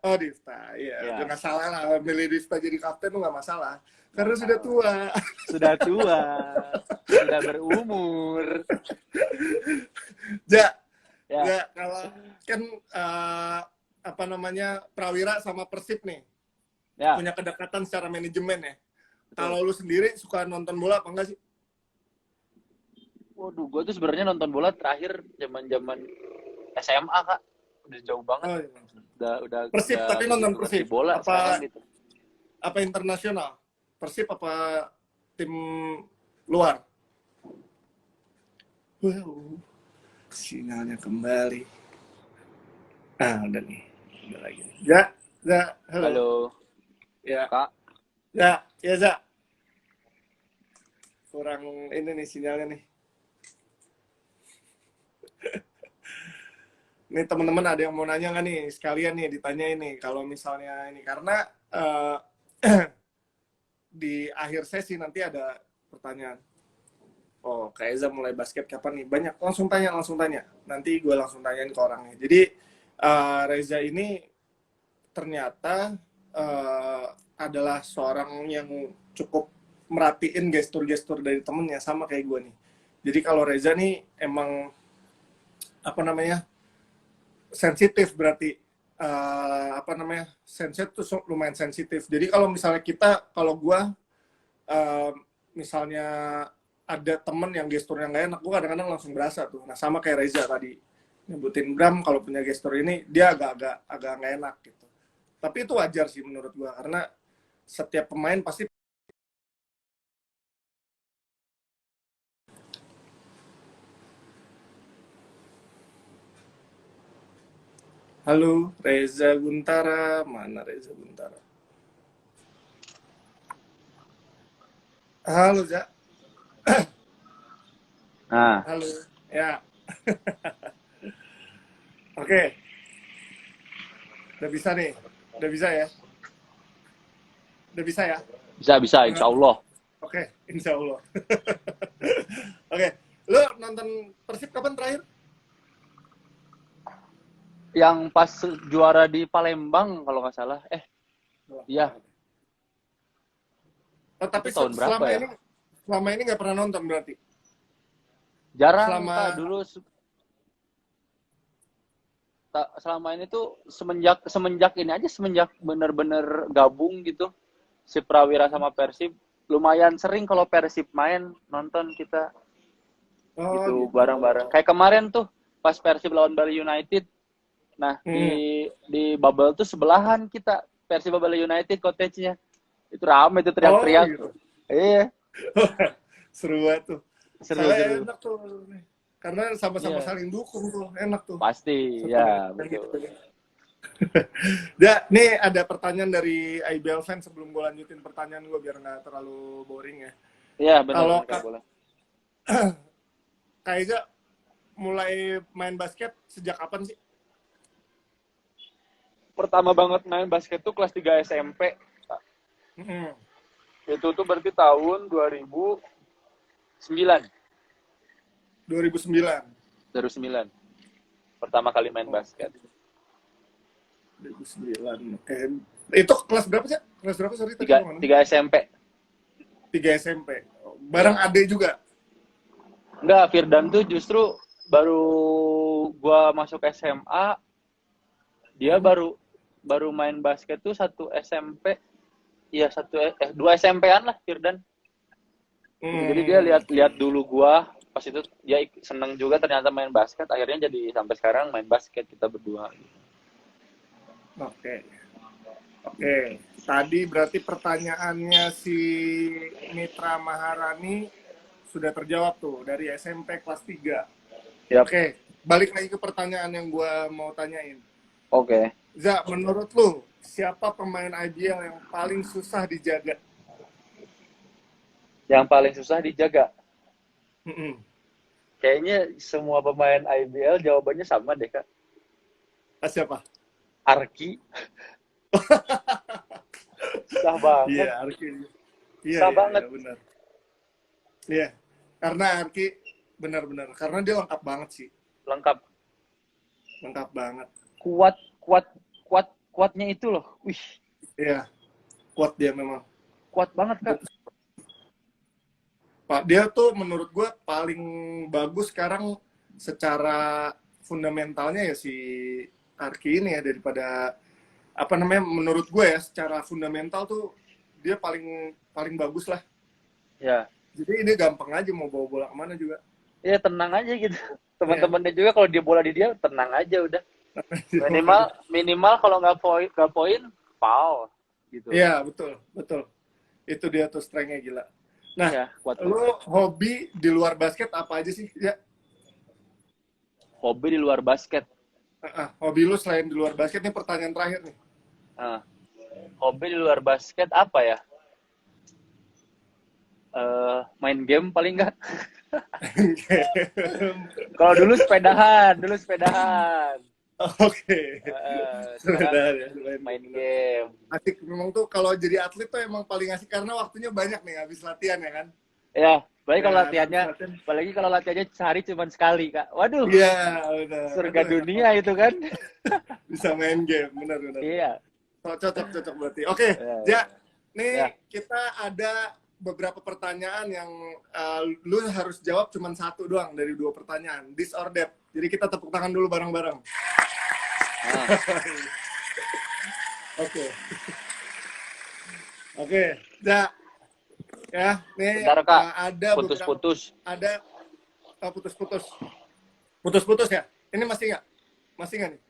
Oh, Difta. Iya. Nggak salah lah, milih Difta jadi kapten tuh nggak masalah. Karena sudah tua. Sudah berumur. Ya, kalau kan Prawira sama Persib nih. Punya kedekatan secara manajemen ya. Kalau lu sendiri suka nonton bola apa enggak sih? Waduh, gue tuh sebenarnya nonton bola terakhir zaman SMA, Kak. Udah jauh banget. Udah Persib, tapi nonton Persib. Bola gitu. Apa internasional? Persib apa tim luar? Wow. Sinyalnya kembali. Udah nih. Udah lagi. Ya, halo. Ya. Kak. Ya, Za. Kurang ini nih sinyalnya nih. Nih teman-teman ada yang mau nanya nggak nih? Sekalian nih ditanya ini. Kalau misalnya ini, karena di akhir sesi nanti ada pertanyaan. Oh, Kak Eza mulai basket kapan nih? Banyak, langsung tanya. Nanti gue langsung tanyain ke orangnya. Jadi Reza ini ternyata adalah seorang yang cukup merhatiin gestur-gestur dari temennya, sama kayak gue nih. Jadi kalau Reza nih emang apa namanya sensitif, berarti apa namanya sensitif tuh lumayan sensitif. Jadi kalau misalnya kalau gue misalnya ada temen yang gesturnya nggak enak, gue kadang-kadang langsung berasa tuh. Nah sama kayak Reza tadi nyebutin, Bram kalau punya gestur ini dia agak nggak enak gitu. Tapi itu wajar sih menurut gue, karena setiap pemain pasti. Halo, Reza Guntara. Mana Reza Guntara? Halo, Za. Nah, Halo. Ya. Oke. Udah bisa nih. Udah bisa ya? Udah bisa ya? bisa, insya Allah. Oke, insya Allah. Oke. Lu nonton Persib kapan terakhir? Yang pas juara di Palembang kalau nggak salah. Iya. Oh, tapi Itu tahun berapa ya? Selama ini nggak pernah nonton berarti? Jarang, Kak. Dulu selama ini tuh semenjak ini aja, semenjak bener-bener gabung gitu si Prawira sama Persib, lumayan sering kalau Persib main nonton kita gitu bareng-bareng. Kayak kemarin tuh pas Persib lawan Bali United. Nah, di bubble tuh sebelahan kita, Persib Bali United cottage-nya. Itu rame tuh teriak-teriak. Gitu. Iya. Seru banget tuh. Seru. Enak tuh. Karena sama-sama saling dukung tuh, enak tuh. Pasti, ya betul. Ya, nih ada pertanyaan dari IBL fans sebelum gue lanjutin pertanyaan gue biar nggak terlalu boring ya. Iya, benar. Kalau boleh. Kak Eza mulai main basket sejak kapan sih? Pertama banget main basket tuh kelas 3 SMP. Itu tuh berarti tahun 2009. 2009. Pertama kali main basket. 2009. Oke. Itu kelas berapa sih? Kelas berapa, sorry? 3 SMP. 3 SMP. Bareng Ade juga? Enggak, Firdan tuh justru baru gua masuk SMA, dia baru main basket tuh 1 SMP. Iya, 2 SMP-an lah Firdan. Jadi dia lihat dulu gua, pas itu dia seneng juga ternyata main basket, akhirnya jadi sampai sekarang main basket kita berdua. Oke. Tadi berarti pertanyaannya si Mitra Maharani sudah terjawab tuh dari SMP kelas 3. Yep. Oke, balik lagi ke pertanyaan yang gua mau tanyain. Oke. Za, menurut lu siapa pemain IBL yang paling susah dijaga? Yang paling susah dijaga? Kayaknya semua pemain IBL jawabannya sama deh, Kak. Siapa? Arki. Susah banget. Iya, Arki. Susah banget. Iya, benar. Iya, karena Arki benar-benar, karena dia lengkap banget sih. Lengkap banget. Kuatnya itu loh. Wih. Iya, kuat dia memang. Kuat banget, Kak. Pak, dia tuh menurut gue paling bagus sekarang secara fundamentalnya ya si Arki ini ya, daripada apa namanya, menurut gue ya secara fundamental tuh dia paling bagus lah. Ya. Jadi ini gampang aja mau bawa bola kemana juga. Iya, tenang aja gitu. Teman-temannya juga kalau dia bola di dia tenang aja udah. Minimal kalau nggak poin, foul gitu. Iya, betul. Itu dia tuh strength-nya gila. Nah, ya, lu hobi di luar basket apa aja sih? Ya. Hobi di luar basket. Hobi lu selain di luar basket, ini pertanyaan terakhir nih. Hobi di luar basket apa ya? Main game paling enggak. Kalau dulu sepedahan. Oke. Sepedahan ya, main game. Asik memang tuh kalau jadi atlet tuh emang paling asik karena waktunya banyak nih habis latihan ya kan. Ya, apalagi kalau Dan habis latihannya, latihan, apalagi kalau latihannya sehari cuma sekali, Kak. Waduh, iya udah, surga aduh enak dunia banget. itu kan. Bisa main game, benar-benar. Iya. Oh, cocok, cocok berarti. Oke, Ya, Ja, ya. Ya. nih kita ada beberapa pertanyaan yang lu harus jawab cuma satu doang dari dua pertanyaan. This or that. Jadi kita tepuk tangan dulu bareng-bareng. Ah, Oke, oke, Ja, ya, nih bentar, Kak. ada beberapa, Putus-putus. ada putus-putus, putus-putus ya. Ini masih nggak? Masih nggak nih?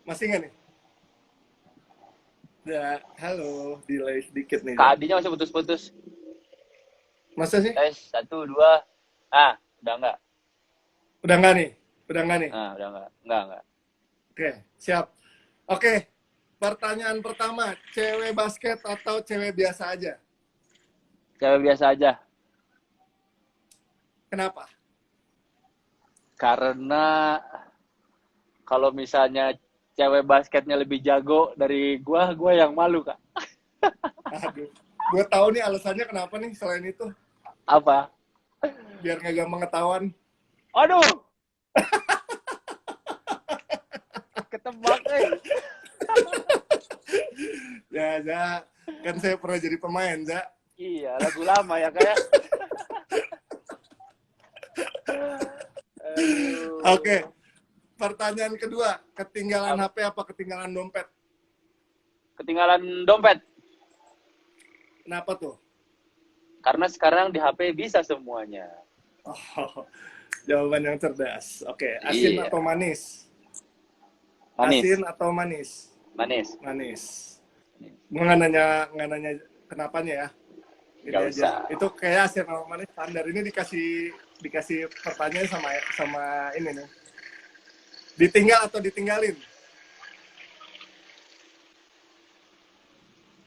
Masih nggak nih? Ja, halo, delay sedikit nih, Ja. Kak Adinya masih putus-putus. Masa sih? Tes, satu, dua. Ah, udah enggak. Udah nggak nih? Udah nggak nih? Ah, udah enggak. Enggak, enggak. Oke, siap. Oke, pertanyaan pertama, cewek basket atau cewek biasa aja? Cewek biasa aja. Kenapa? Karena kalau misalnya cewek basketnya lebih jago dari gua yang malu, Kak. Aduh, gue tahu nih alasannya kenapa nih selain itu. Apa? Biar nggak gampang ketahuan. Aduh, ketebak, Ya, ja, kan saya pernah jadi pemain, ja. Iya, lagu lama ya, kayak. Oke, pertanyaan kedua, ketinggalan HP apa ketinggalan dompet? Ketinggalan dompet. Kenapa tuh? Karena sekarang di HP bisa semuanya. Oh, jawaban yang cerdas. Oke, asin Iya, atau manis? manis. Asin atau manis? Manis. Manis. Gue nggak nanya kenapanya ya. Ini Gak aja. usah. Itu kayak asin sama manis standar. Ini dikasih pertanyaan sama ini nih. Ditinggal atau ditinggalin?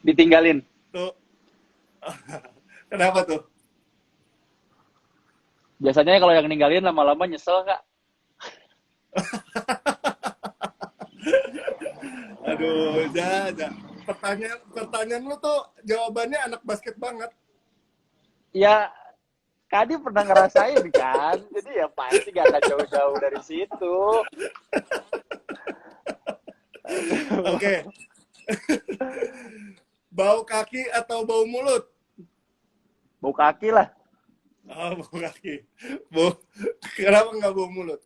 Ditinggalin. Tuh. Kenapa tuh? Biasanya kalau yang ninggalin lama-lama nyesel, Kak. Aduh, ja. Pertanyaan lu tuh jawabannya anak basket banget. Ya, Kadi pernah ngerasain kan? Jadi ya pasti gak akan jauh-jauh dari situ. Oke. Bau kaki atau bau mulut? Bau kaki lah. Oh, bau kaki. Kenapa nggak bau mulut?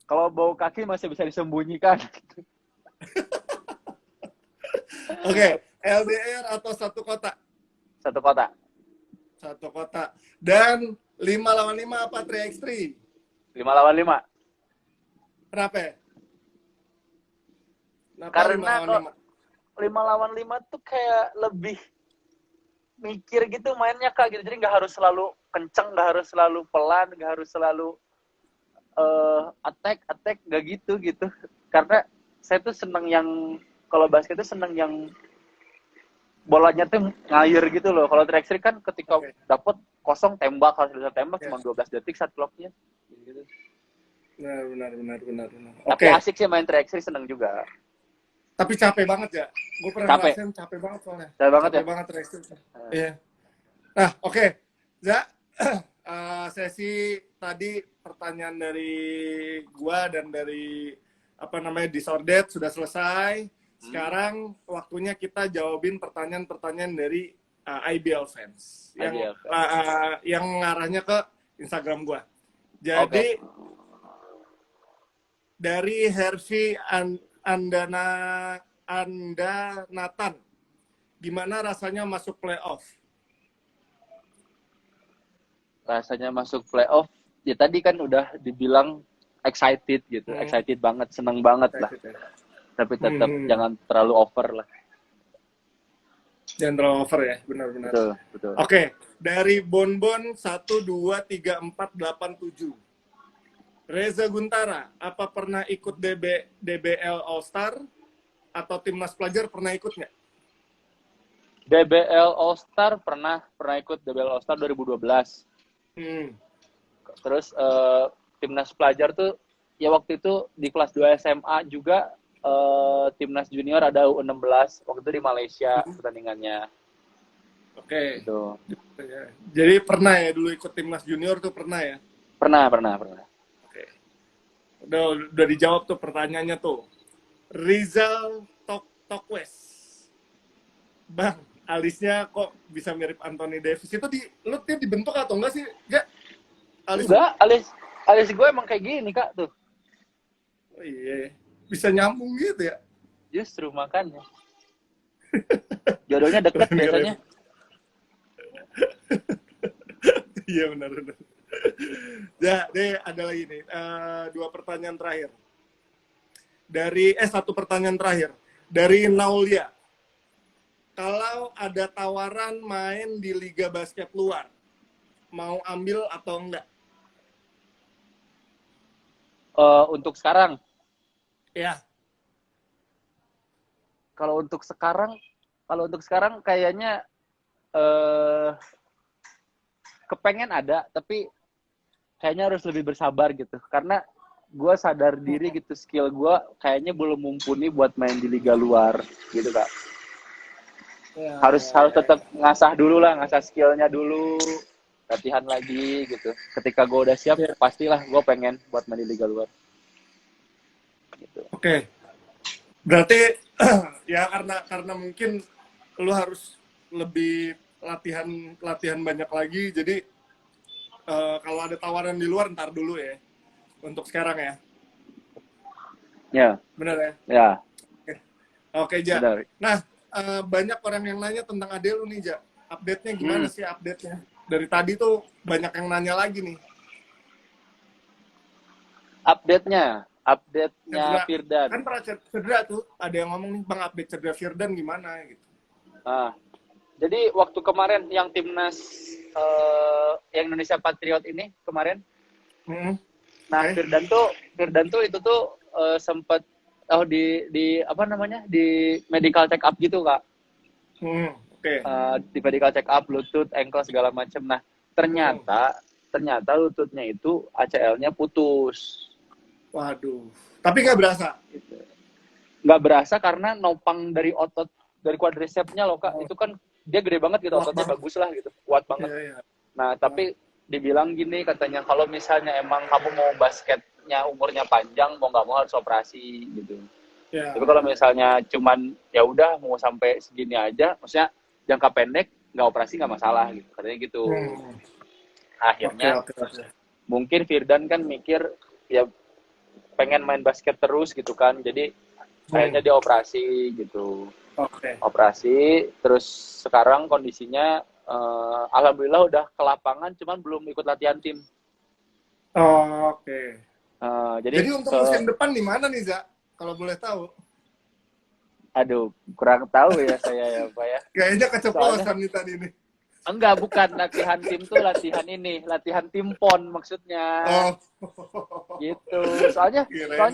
Kalau bau kaki masih bisa disembunyikan. Oke, LDR atau satu kota? Satu kota. Satu kota. Dan 5 lawan 5 apa 3x3? 5 lawan 5. Kenapa ya? Kenapa Karena 5 lawan 5? 5 lawan 5 tuh kayak lebih mikir gitu mainnya, Kak, gitu. Jadi nggak harus selalu kenceng, nggak harus selalu pelan, nggak harus selalu attack nggak gitu. Karena saya tuh seneng yang kalau basket tuh seneng yang bolanya tuh ngalir gitu loh. Kalau track kan ketika dapet kosong tembak, harus bisa tembak cuma 12 detik saat clocknya. Gitu. Benar. Tapi asik sih main track seneng juga. Tapi capek banget ya. Gue pernah ngerasain capek banget soalnya. Capek banget track. Iya. Nah, oke. Ja, sesi tadi pertanyaan dari gua dan dari disordered sudah selesai. Sekarang waktunya kita jawabin pertanyaan-pertanyaan dari IBL fans yang ngarahnya ke Instagram gua. Jadi dari Hervi Anda Nathan, gimana rasanya masuk playoff? Rasanya masuk playoff, ya tadi kan udah dibilang excited gitu, excited banget, seneng banget lah. Tapi tetap jangan terlalu over lah. Jangan terlalu over ya, benar-benar. Betul. Oke, dari Bonbon 1234887. Reza Guntara, apa pernah ikut DBL All Star atau timnas pelajar pernah ikut nggak? DBL All Star pernah ikut DBL All Star 2012. Terus timnas pelajar tuh ya waktu itu di kelas 2 SMA juga timnas junior ada U16 waktu itu di Malaysia pertandingannya. Oke. gitu. Ya. Jadi pernah ya dulu ikut timnas junior tuh pernah ya? Pernah. Oke. Udah dijawab tuh pertanyaannya tuh. Rizal Tokwes. Bang, alisnya kok bisa mirip Anthony Davis? Itu lu dia dibentuk atau enggak sih? Enggak. Alis Enggak, alis gue emang kayak gini kak tuh. Oh iya, bisa nyambung gitu ya. Justru makanya. Jodohnya deket biasanya. Iya benar. Ya, deh ada lagi nih. Dua pertanyaan terakhir. Satu pertanyaan terakhir. Dari Naulia. Kalau ada tawaran main di liga basket luar, mau ambil atau enggak? Untuk sekarang. Ya. Kalau untuk sekarang kayaknya kepengen ada, tapi kayaknya harus lebih bersabar gitu. Karena gue sadar diri gitu, skill gue kayaknya belum mumpuni buat main di liga luar gitu kak. Harus tetap ngasah dulu lah, ngasah skillnya dulu, latihan lagi gitu. Ketika gue udah siap, pastilah gue pengen buat main di liga luar. Gitu. Oke. Berarti ya karena mungkin lu harus lebih latihan banyak lagi. Jadi kalau ada tawaran di luar ntar dulu ya. Untuk sekarang ya. Ya. Benar ya? Ya. Oke, Ja. Benar. Nah, banyak orang yang nanya tentang adek lu nih, Ja. Update-nya gimana sih update-nya? Dari tadi tuh banyak yang nanya lagi nih. Update-nya Cedera. Firdan. Kan pernah cedera tuh, ada yang ngomong nih, Bang update cedera Firdan gimana gitu. Jadi waktu kemarin yang timnas yang Indonesia Patriot ini kemarin, nah Firdan tuh itu tuh sempat di apa namanya di medical check up gitu kak. Di medical check up lutut, ankle segala macam. Nah ternyata lututnya itu ACL-nya putus. Waduh. Tapi nggak berasa? Nggak berasa karena nopang dari otot, dari quadricepsnya loh kak. Itu kan dia gede banget gitu, ototnya bagus lah gitu, kuat banget. Nah tapi dibilang gini katanya, kalau misalnya emang kamu mau basketnya umurnya panjang, mau nggak mau harus operasi gitu. Tapi kalau misalnya cuman ya udah mau sampai segini aja, maksudnya jangka pendek nggak operasi nggak masalah gitu, katanya gitu. Akhirnya mungkin Firdan kan mikir ya pengen main basket terus gitu kan, jadi akhirnya dia operasi gitu. Operasi, terus sekarang kondisinya alhamdulillah udah ke lapangan, cuman belum ikut latihan tim. Jadi untuk musim depan di mana nih, Za? Kalau boleh tahu? Aduh, kurang tahu ya saya ya, Pak ya. Kayaknya keceplosan nih tadi nih. Enggak, bukan latihan tim tuh latihan tim PON maksudnya. Gitu. Soalnya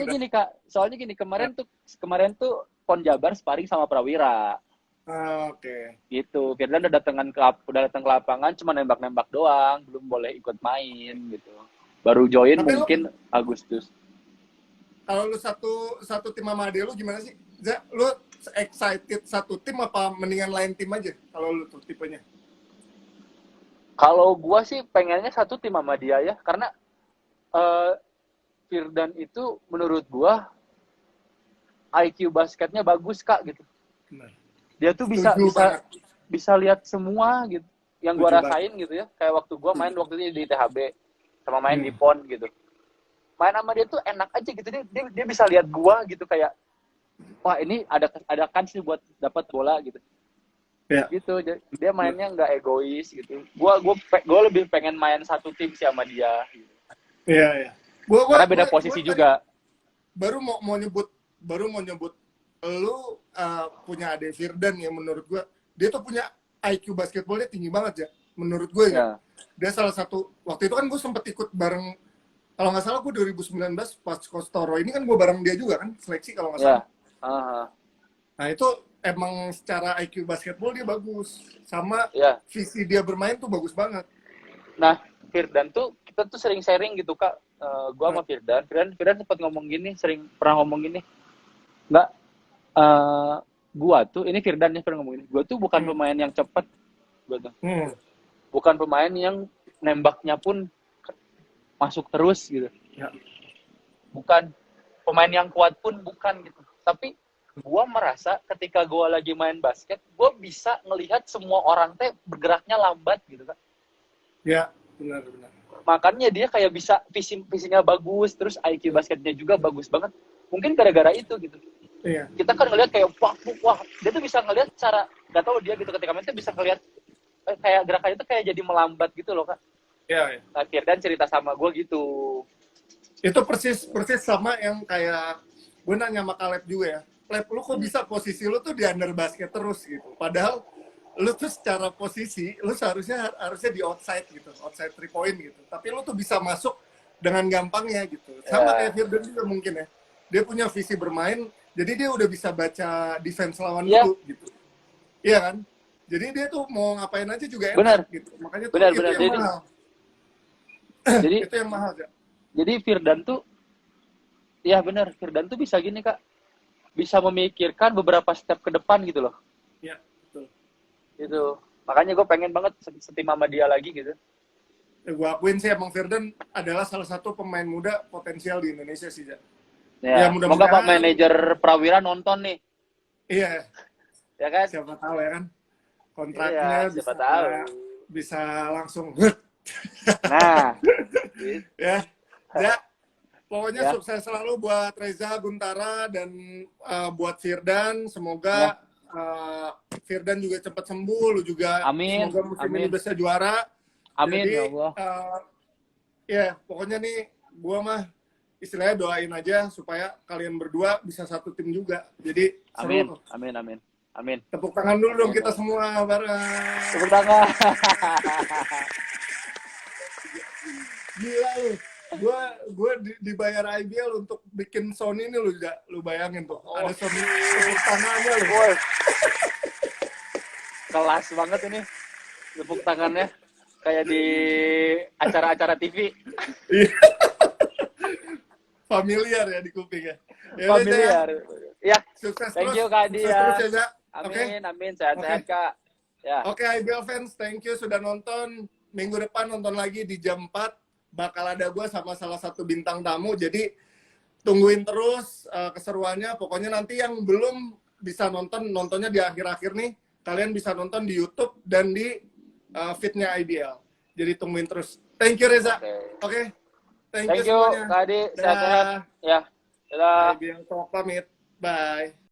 gini Kak, kemarin tuh PON Jabar sparring sama Prawira. Gitu. Firdan udah datang ke lapangan, cuma nembak-nembak doang, belum boleh ikut main gitu. Baru join tapi mungkin Agustus. Kalau lu satu tim sama ade lu gimana sih? Lu excited satu tim apa mendingan lain tim aja kalau lu tuh tipenya? Kalau gua sih pengennya satu tim sama dia ya, karena Firdan itu menurut gua IQ basketnya bagus Kak gitu. Benar. Dia tuh bisa lihat semua gitu. Yang gua rasain gitu ya, kayak waktu gua main waktu itu di THB sama main di PON gitu. Main sama dia tuh enak aja gitu, dia bisa lihat gua gitu, kayak wah ini ada kans sih buat dapat bola gitu. Gitu, dia mainnya nggak egois gitu. Gue lebih pengen main satu tim sih sama dia. Iya. Karena beda posisi juga. Baru mau nyebut lu punya ade Firdan ya, menurut gue dia tuh punya IQ basketbolnya tinggi banget ya, menurut gue ya. Dia salah satu, waktu itu kan gue sempet ikut bareng, kalau nggak salah gue 2019 pas Kostoro ini kan gue bareng dia juga kan seleksi kalau nggak salah. Nah itu emang secara IQ basketball dia bagus, sama visi dia bermain tuh bagus banget. Nah Firdan tuh kita tuh sering sharing gitu Kak, gue sama Firdan sempat ngomong gini, pernah ngomong gini, nggak, gue tuh ini Firdan pernah ngomong gini, gue tuh bukan pemain yang cepet, Betul. Hmm. Bukan pemain yang nembaknya pun masuk terus gitu. Ya. Bukan pemain yang kuat pun bukan gitu. Tapi gua merasa ketika gua lagi main basket, gua bisa ngelihat semua orang teh bergeraknya lambat gitu kan. Ya, benar-benar. Makanya dia kayak bisa visinya bagus, terus IQ basketnya juga bagus banget. Mungkin gara-gara itu gitu. Iya. Kita kan ngelihat kayak wah, dia tuh bisa ngelihat cara, nggak tahu dia gitu ketika main tuh bisa ngelihat kayak gerakannya tuh kayak jadi melambat gitu loh Kak. Iya, iya. Nah, Firdan cerita sama gue gitu. Itu persis sama yang kayak gue nanya sama Caleb juga ya. Caleb, lu kok bisa posisi lu tuh di under basket terus gitu. Padahal lu tuh secara posisi lu seharusnya di outside gitu, outside 3 point gitu. Tapi lu tuh bisa masuk dengan gampangnya gitu. Sama kayak Firdan juga mungkin ya. Dia punya visi bermain, jadi dia udah bisa baca defense lawan dulu gitu. Iya kan? Jadi dia tuh mau ngapain aja juga enak gitu. Makanya tuh itu yang mahal. Jadi itu yang mahal ya. Jadi Firdan tuh, ya benar, Firdan tuh bisa gini Kak, bisa memikirkan beberapa step ke depan gitu loh. Iya, betul. Gitu. Makanya gue pengen banget setim sama dia lagi gitu. Ya, gue akuin sih emang Firdan adalah salah satu pemain muda potensial di Indonesia sih, Ja. Ya, semoga Pak Manajer Prawira nonton nih. Iya. Ya kan? Siapa tahu ya kan. Kontraknya bisa langsung. Nah. Ya. Ya. Pokoknya sukses selalu buat Reza Guntara dan buat Firdan. Semoga Firdan juga cepat sembuh, lu juga. Amin. Semoga musim ini bisa juara. Amin. Jadi, ya Allah. Ya, pokoknya nih gua mah istilahnya doain aja supaya kalian berdua bisa satu tim juga. Jadi amin. Seru. Amin. Tepuk tangan dulu dong kita semua bareng. Tepuk tangan. Gila lu. Gue dibayar IBL untuk bikin sound ini lu bayangin tuh. Ada sound tepuk tangannya lu. Kelas banget ini. Tepuk tangannya kayak di acara-acara TV. Familiar ya di kuping ya. Familiar. Ya. Sukses thank terus. you Kak Dia. Ya, Amin. Sehat-sehat Kak. Ya. Oke, IBL fans, thank you sudah nonton. Minggu depan nonton lagi di jam 4. Bakal ada gue sama salah satu bintang tamu. Jadi tungguin terus keseruannya. Pokoknya nanti yang belum bisa nontonnya di akhir-akhir nih. Kalian bisa nonton di YouTube dan di feed-nya IBL. Jadi tungguin terus. Thank you Reza. Oke. Thank you semuanya. Kak Adi. Sehat-sehat. Ya. Dadah. IBL Talk pamit. Bye.